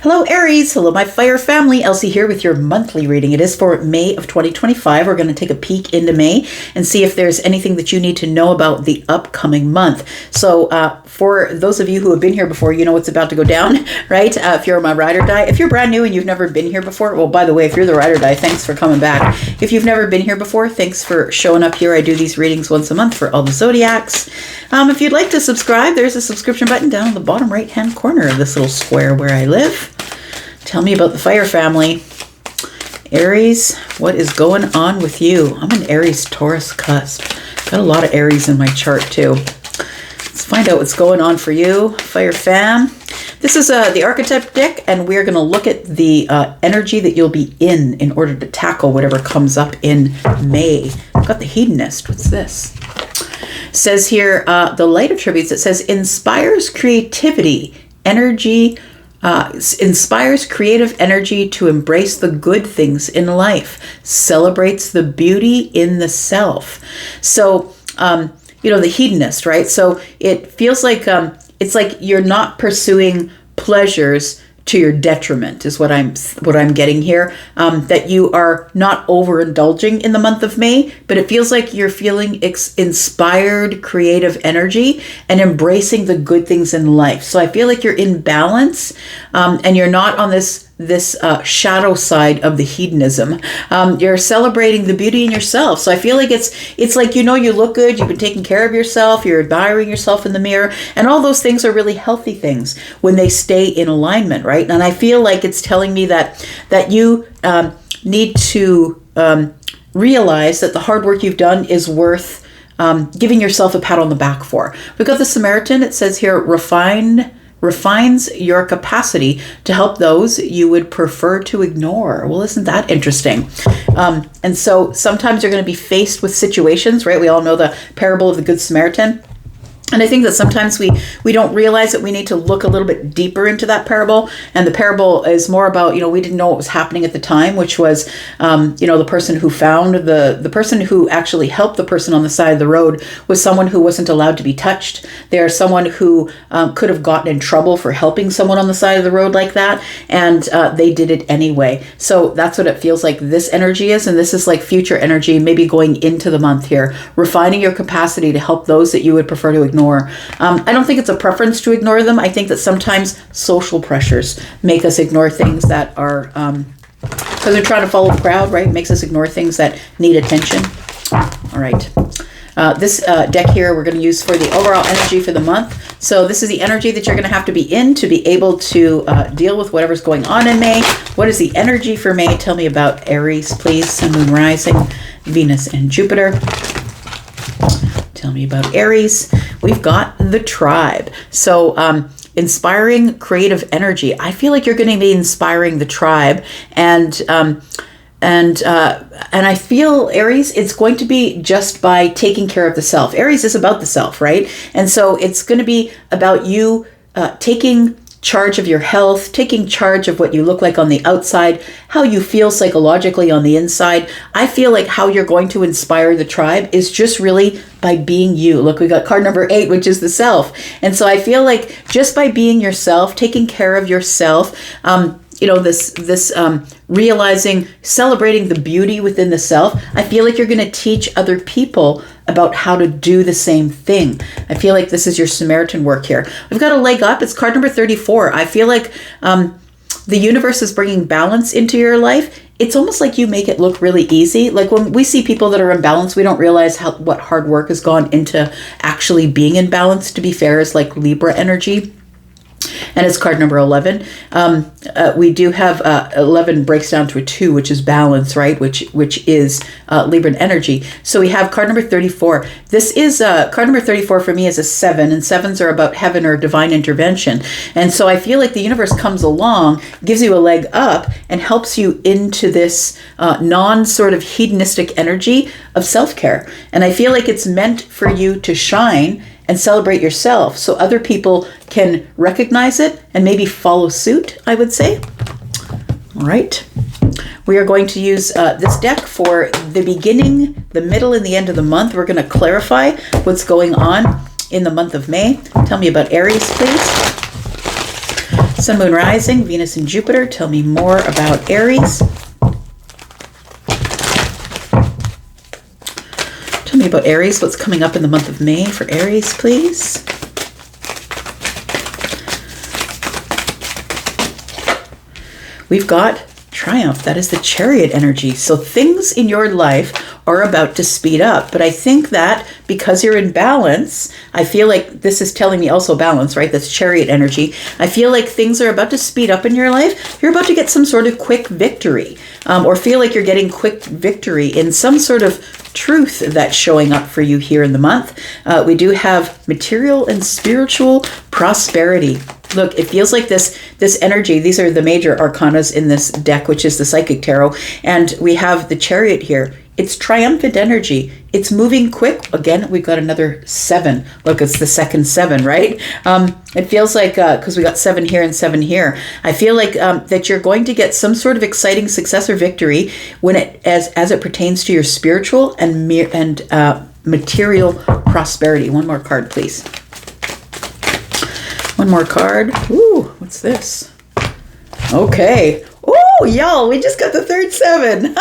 Hello, Aries. Hello, my fire family. Elsie here with your monthly reading. It is for May of 2025. We're going to take a peek into May and see if there's anything that you need to know about the upcoming month. So for those of you who have been here before, you know what's about to go down, right? If you're my ride or die. If you're brand new and you've never been here before, well, by the way, if you're the ride or die, thanks for coming back. If you've never been here before, thanks for showing up here. I do these readings once a month for all the zodiacs. If you'd like to subscribe, there's a subscription button down in the bottom right-hand corner of this little square where I live. Tell me about the fire family. Aries, what is going on with you? I'm an Aries Taurus cusp. Got a lot of Aries in my chart too. Let's find out what's going on for you, fire fam. This is the archetype deck, and we're going to look at the energy that you'll be in order to tackle whatever comes up in May. I've got the hedonist. What's this? It says here, the light attributes, it says, inspires creativity, energy, inspires creative energy to embrace the good things in life, celebrates the beauty in the self. So, the hedonist, right? So it feels like it's like you're not pursuing pleasures to your detriment is what I'm getting here. That you are not overindulging in the month of May, but it feels like you're feeling inspired creative energy and embracing the good things in life. So I feel like you're in balance, and you're not on this shadow side of the hedonism. You're celebrating the beauty in yourself. So I feel like it's like, you look good, you've been taking care of yourself, you're admiring yourself in the mirror, and all those things are really healthy things when they stay in alignment, right? And I feel like it's telling me that you need to realize that the hard work you've done is worth giving yourself a pat on the back for. We've got the Samaritan. It says here, refines your capacity to help those you would prefer to ignore. Well, isn't that interesting? And so sometimes you're going to be faced with situations, right? We all know the parable of the Good Samaritan. And I think that sometimes we don't realize that we need to look a little bit deeper into that parable. And the parable is more about, we didn't know what was happening at the time, which was, the person who found the person who actually helped the person on the side of the road was someone who wasn't allowed to be touched. They're someone who could have gotten in trouble for helping someone on the side of the road like that. And they did it anyway. So that's what it feels like this energy is. And this is like future energy, maybe going into the month here, refining your capacity to help those that you would prefer to ignore. I don't think it's a preference to ignore them. I think that sometimes social pressures make us ignore things that are, because they're trying to follow the crowd, right? Makes us ignore things that need attention. All right. This deck here we're going to use for the overall energy for the month. So this is the energy that you're going to have to be in to be able to deal with whatever's going on in May. What is the energy for May? Tell me about Aries, please. Sun, Moon, Rising, Venus, and Jupiter. Tell me about Aries. We've got the tribe. So inspiring creative energy. I feel like you're going to be inspiring the tribe, and I feel, Aries, it's going to be just by taking care of the self. Aries is about the self, right? And so it's going to be about you taking charge of your health, taking charge of what you look like on the outside, how you feel psychologically on the inside. I feel like how you're going to inspire the tribe is just really by being you. Look, we got card number 8, which is the self. And so I feel like just by being yourself, taking care of yourself, this realizing, celebrating the beauty within the self, I feel like you're going to teach other people about how to do the same thing. I feel like this is your Samaritan work here. We've got a leg up. It's card number 34. I feel like the universe is bringing balance into your life. It's almost like you make it look really easy. Like when we see people that are in balance, we don't realize what hard work has gone into actually being in balance. To be fair, is like Libra energy. And it's card number 11. We do have 11 breaks down to a 2, which is balance, right? Which is Libran energy. So we have card number 34. This is card number 34 for me is a 7, and 7s are about heaven or divine intervention. And so I feel like the universe comes along, gives you a leg up, and helps you into this non-sort of hedonistic energy of self-care. And I feel like it's meant for you to shine and celebrate yourself so other people can recognize it and maybe follow suit, I would say. All right. We are going to use this deck for the beginning, the middle, and the end of the month. We're going to clarify what's going on in the month of May. Tell me about Aries, please. Sun, Moon, Rising, Venus, and Jupiter. Tell me more about Aries. Tell me about Aries. What's coming up in the month of May for Aries, please? We've got Triumph. That is the Chariot energy. So things in your life are about to speed up. But I think that because you're in balance, I feel like this is telling me also balance, right? That's Chariot energy. I feel like things are about to speed up in your life. You're about to get some sort of quick victory, or feel like you're getting quick victory in some sort of truth that's showing up for you here in the month. We do have material and spiritual prosperity. Look, it feels like this energy, these are the major arcanas in this deck, which is the Psychic Tarot. And we have the Chariot here. It's triumphant energy. It's moving quick. Again, we've got another 7. Look, it's the second 7, right? It feels like, because we got 7 here and 7 here, I feel like that you're going to get some sort of exciting success or victory when as it pertains to your spiritual and material prosperity. One more card, please. One more card. Ooh, what's this? Okay. Oh, y'all, we just got the third 7.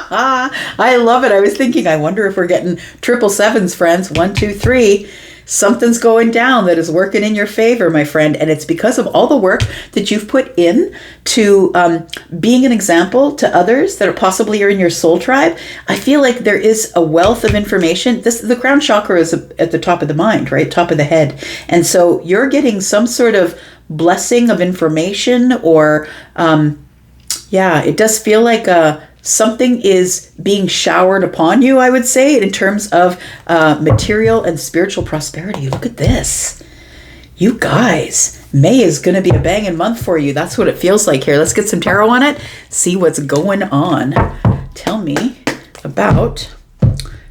I love it. I was thinking, I wonder if we're getting triple 7s, friends. 1, 2, 3. Something's going down that is working in your favor, my friend. And it's because of all the work that you've put in to being an example to others that are possibly are in your soul tribe. I feel like there is a wealth of information. The crown chakra is at the top of the mind, right? Top of the head. And so you're getting some sort of blessing of information or, yeah, it does feel like something is being showered upon you, I would say, in terms of material and spiritual prosperity. Look at this. You guys, May is going to be a banging month for you. That's what it feels like here. Let's get some tarot on it, see what's going on. Tell me about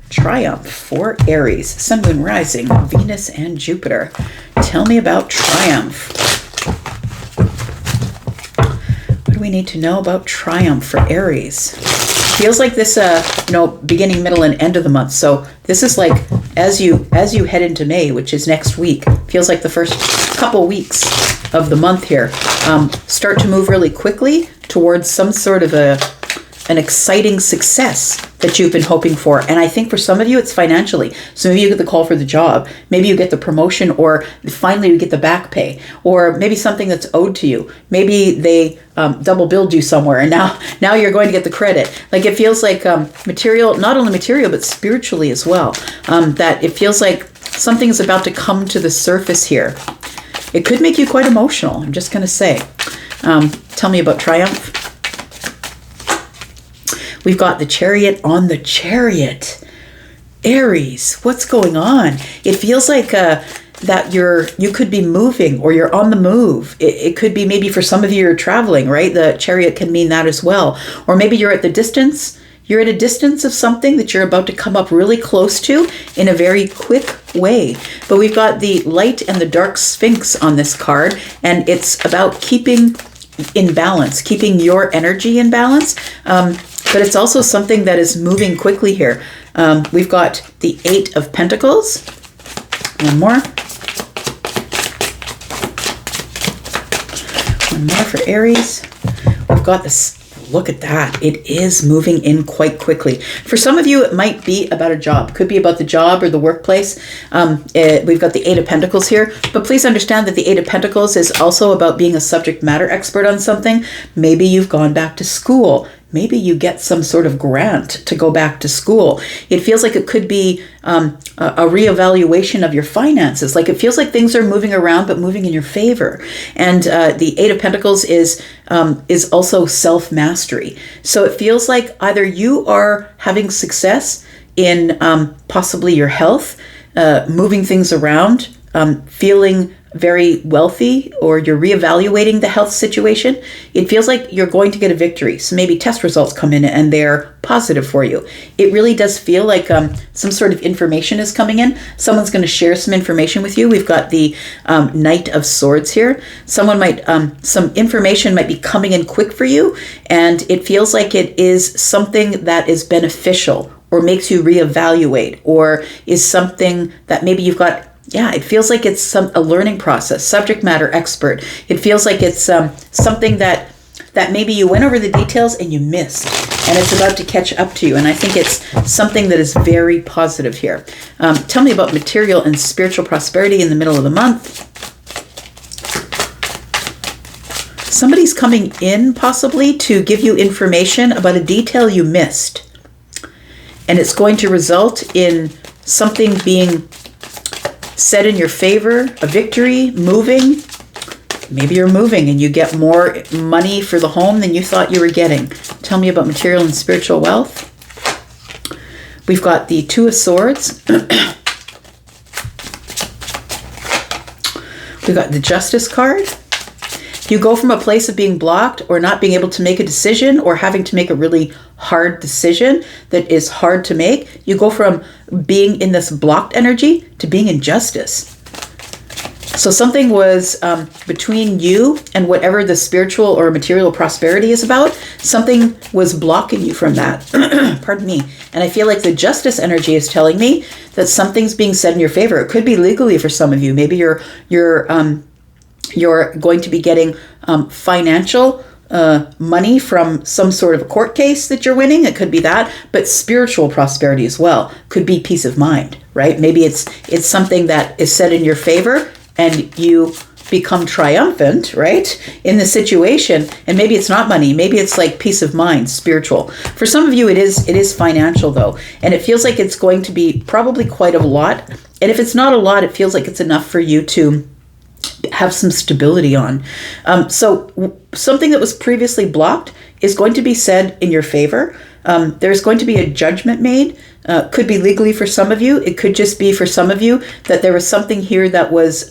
Triumph for Aries, Sun, Moon, Rising, Venus, and Jupiter. Tell me about Triumph. What do we need to know about Triumph for Aries? Feels like this, beginning, middle, and end of the month. So this is like as you head into May, which is next week. Feels like the first couple weeks of the month here start to move really quickly towards some sort of an exciting success that you've been hoping for. And I think for some of you, it's financially. So maybe you get the call for the job. Maybe you get the promotion, or finally you get the back pay, or maybe something that's owed to you. Maybe they double billed you somewhere, and now you're going to get the credit. Like it feels like material, not only material, but spiritually as well. That it feels like something is about to come to the surface here. It could make you quite emotional, I'm just going to say. Tell me about Triumph. We've got the Chariot on the Chariot. Aries, what's going on? It feels like that you could be moving, or you're on the move. It could be maybe for some of you you're traveling, right? The Chariot can mean that as well. Or maybe you're at the distance. You're at a distance of something that you're about to come up really close to in a very quick way. But we've got the light and the dark Sphinx on this card, and it's about keeping in balance, keeping your energy in balance. But it's also something that is moving quickly here. We've got the 8 of Pentacles. One more. One more for Aries. We've got this. Look at that. It is moving in quite quickly. For some of you, it might be about a job. Could be about the job or the workplace. We've got the 8 of Pentacles here. But please understand that the 8 of Pentacles is also about being a subject matter expert on something. Maybe you've gone back to school. Maybe you get some sort of grant to go back to school. It feels like it could be a reevaluation of your finances. Like it feels like things are moving around, but moving in your favor. And the 8 of Pentacles is also self-mastery. So it feels like either you are having success in possibly your health, moving things around, feeling very wealthy, or you're reevaluating the health situation. It feels like you're going to get a victory. So maybe test results come in and they're positive for you. It really does feel like some sort of information is coming in. Someone's going to share some information with you. We've got the Knight of Swords here. Someone might, some information might be coming in quick for you, and it feels like it is something that is beneficial or makes you reevaluate, or is something that maybe you've got yeah, it feels like it's a learning process, subject matter expert. It feels like it's something that maybe you went over the details and you missed, and it's about to catch up to you. And I think it's something that is very positive here. Tell me about material and spiritual prosperity in the middle of the month. Somebody's coming in possibly to give you information about a detail you missed. And it's going to result in something being said in your favor, a victory, moving. Maybe you're moving and you get more money for the home than you thought you were getting. Tell me about material and spiritual wealth. We've got the Two of Swords. We've got the Justice card. You go from a place of being blocked or not being able to make a decision or having to make a really hard decision that is hard to make. You go from being in this blocked energy to being in justice. So something was between you and whatever the spiritual or material prosperity is about. Something was blocking you from that. Pardon me. And I feel like the justice energy is telling me that something's being said in your favor. It could be legally for some of you. Maybe you're going to be getting financial money from some sort of a court case that you're winning. It could be that, but spiritual prosperity as well. Could be peace of mind, right? Maybe it's something that is said in your favor and you become triumphant, right, in the situation. And maybe it's not money. Maybe it's like peace of mind, spiritual. For some of you, it is financial though. And it feels like it's going to be probably quite a lot. And if it's not a lot, it feels like it's enough for you to have some stability on. So something that was previously blocked is going to be said in your favor. There's going to be a judgment made. Could be legally for some of you. It could just be for some of you that there was something here that was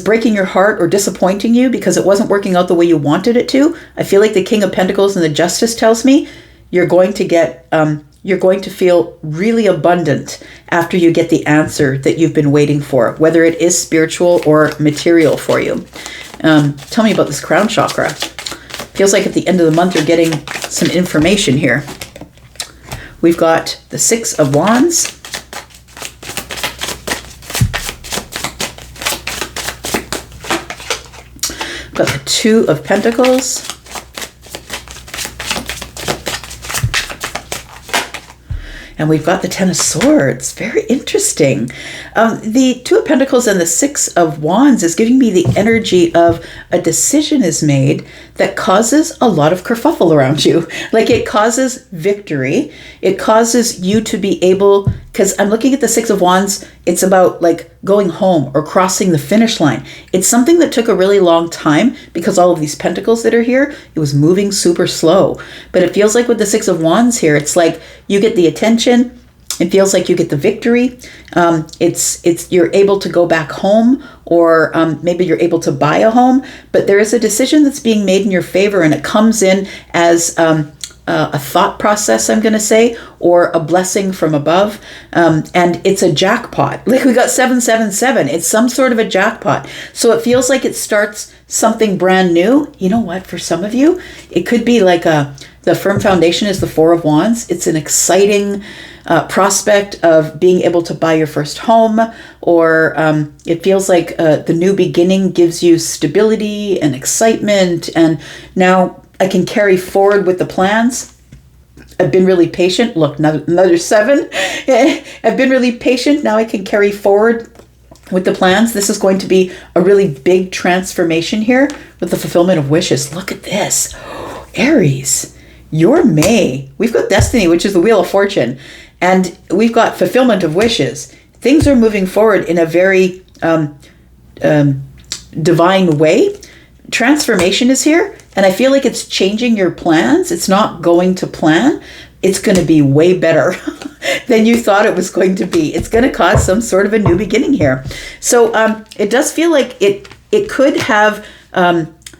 breaking your heart or disappointing you because it wasn't working out the way you wanted it to. I feel like the King of Pentacles and the Justice tells me you're going to feel really abundant after you get the answer that you've been waiting for, whether it is spiritual or material for you. Tell me about this crown chakra. Feels like at the end of the month you're getting some information here. We've got the Six of Wands. We've got the Two of Pentacles. And we've got the Ten of Swords. Very interesting. The Two of Pentacles and the Six of Wands is giving me the energy of a decision is made that causes a lot of kerfuffle around you. Like it causes victory. It causes you to be able, because I'm looking at the Six of Wands, it's about like going home or crossing the finish line. It's something that took a really long time because all of these pentacles that are here, it was moving super slow. But it feels like with the Six of Wands here, it's like you get the attention. It feels like you get the victory. You're able to go back home, or maybe you're able to buy a home, but there is a decision that's being made in your favor, and it comes in as a thought process, I'm going to say, or a blessing from above. And it's a jackpot. Like we got 777. It's some sort of a jackpot. So it feels like it starts something brand new. You know what? For some of you, it could be like the firm foundation is the Four of Wands. It's an exciting prospect of being able to buy your first home, or it feels like the new beginning gives you stability and excitement. And now I can carry forward with the plans. I've been really patient. Look, another 7. I've been really patient. Now I can carry forward with the plans. This is going to be a really big transformation here with the fulfillment of wishes. Look at this. Aries, your May. We've got destiny, which is the Wheel of Fortune. And we've got fulfillment of wishes. Things are moving forward in a very divine way. Transformation is here. And I feel like it's changing your plans. It's not going to plan. It's going to be way better than you thought it was going to be. It's going to cause some sort of a new beginning here. So it does feel like it could have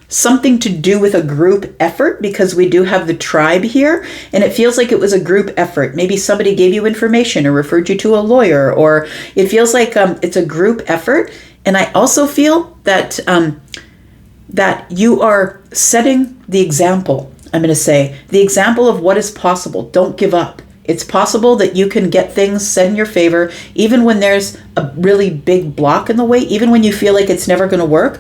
something to do with a group effort, because we do have the tribe here, and it feels like it was a group effort. Maybe somebody gave you information or referred you to a lawyer, or it feels like it's a group effort. And I also feel that that you are setting the example. I'm going to say the example of what is possible. Don't give up. It's possible that you can get things set in your favor, even when there's a really big block in the way, even when you feel like it's never going to work.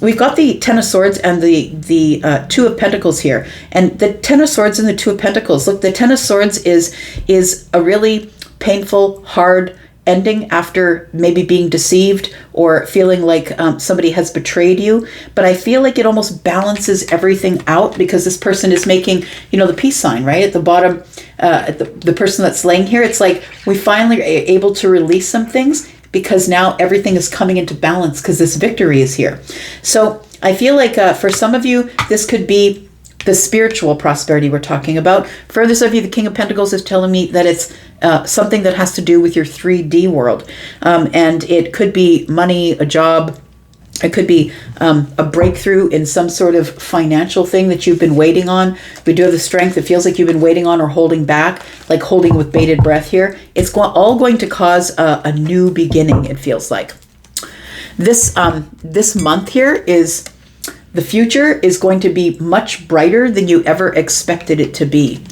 We've got the Ten of Swords and the Two of Pentacles here. And the Ten of Swords and the Two of Pentacles. Look, the Ten of Swords is a really painful, hard ending after maybe being deceived or feeling like somebody has betrayed you. But I feel like it almost balances everything out because this person is making, the peace sign, right? At the bottom, the person that's laying here, it's like we finally are able to release some things because now everything is coming into balance because this victory is here. So I feel like for some of you, this could be the spiritual prosperity we're talking about. For others of you, the King of Pentacles is telling me that it's something that has to do with your 3D world. And it could be money, a job. It could be a breakthrough in some sort of financial thing that you've been waiting on. We do have the Strength. It feels like you've been waiting on or holding back, like holding with bated breath here. It's all going to cause a new beginning, it feels like. This month here is... The future is going to be much brighter than you ever expected it to be.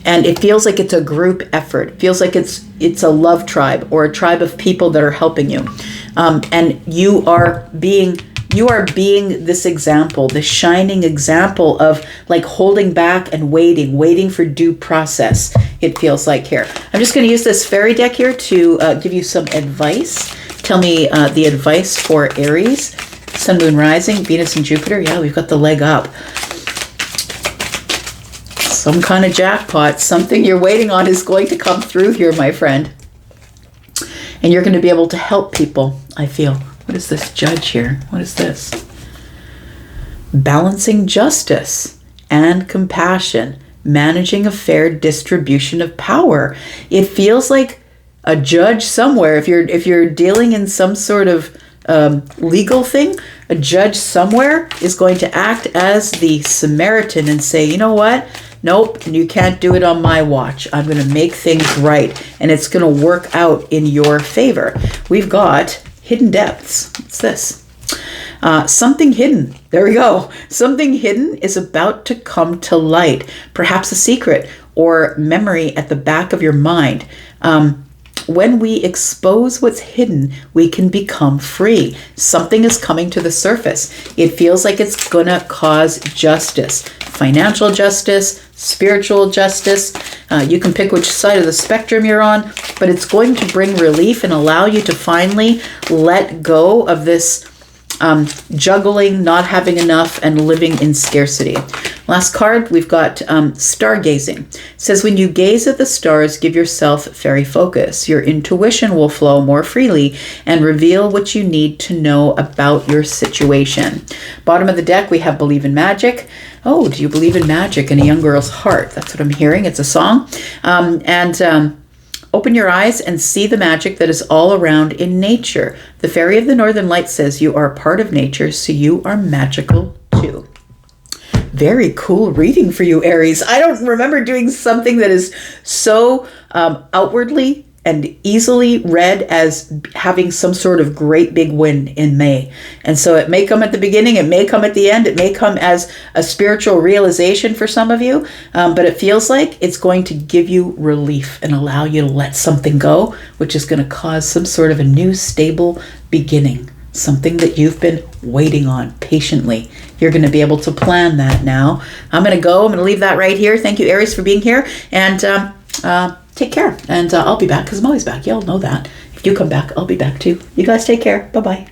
And it feels like it's a group effort. It feels like it's a love tribe or a tribe of people that are helping you. And you are being this example, the shining example of like holding back and waiting for due process, it feels like here. I'm just going to use this fairy deck here to give you some advice. Tell me the advice for Aries. Sun, Moon, Rising, Venus, and Jupiter. Yeah, we've got the leg up. Some kind of jackpot. Something you're waiting on is going to come through here, my friend. And you're going to be able to help people, I feel. What is this Judge here? What is this? Balancing justice and compassion. Managing a fair distribution of power. It feels like a judge somewhere. If you're dealing in some sort of legal thing, a judge somewhere is going to act as the Samaritan and say, you know what? Nope, you can't do it on my watch. I'm going to make things right, and it's going to work out in your favor. We've got hidden depths. What's this? Something hidden. There we go. Something hidden is about to come to light. Perhaps a secret or memory at the back of your mind. When we expose what's hidden, we can become free. Something is coming to the surface. It feels like it's going to cause justice. Financial justice, spiritual justice. You can pick which side of the spectrum you're on, but it's going to bring relief and allow you to finally let go of this juggling, not having enough, and living in scarcity. Last card, we've got stargazing. It says, when you gaze at the stars, give yourself fairy focus. Your intuition will flow more freely and reveal what you need to know about your situation. Bottom of the deck, we have believe in magic. Oh, do you believe in magic in a young girl's heart? That's what I'm hearing. It's a song. Open your eyes and see the magic that is all around in nature. The Fairy of the Northern Lights says you are a part of nature, so you are magical too. Very cool reading for you, Aries. I don't remember doing something that is so outwardly and easily read as having some sort of great big win in May. And so it may come at the beginning, it may come at the end, it may come as a spiritual realization for some of you, but it feels like it's going to give you relief and allow you to let something go, which is going to cause some sort of a new stable beginning, something that you've been waiting on patiently. You're going to be able to plan that now. I'm going to leave that right here. Thank you, Aries, for being here. And take care. And I'll be back because I'm always back. Y'all know that. If you come back, I'll be back too. You guys take care. Bye-bye.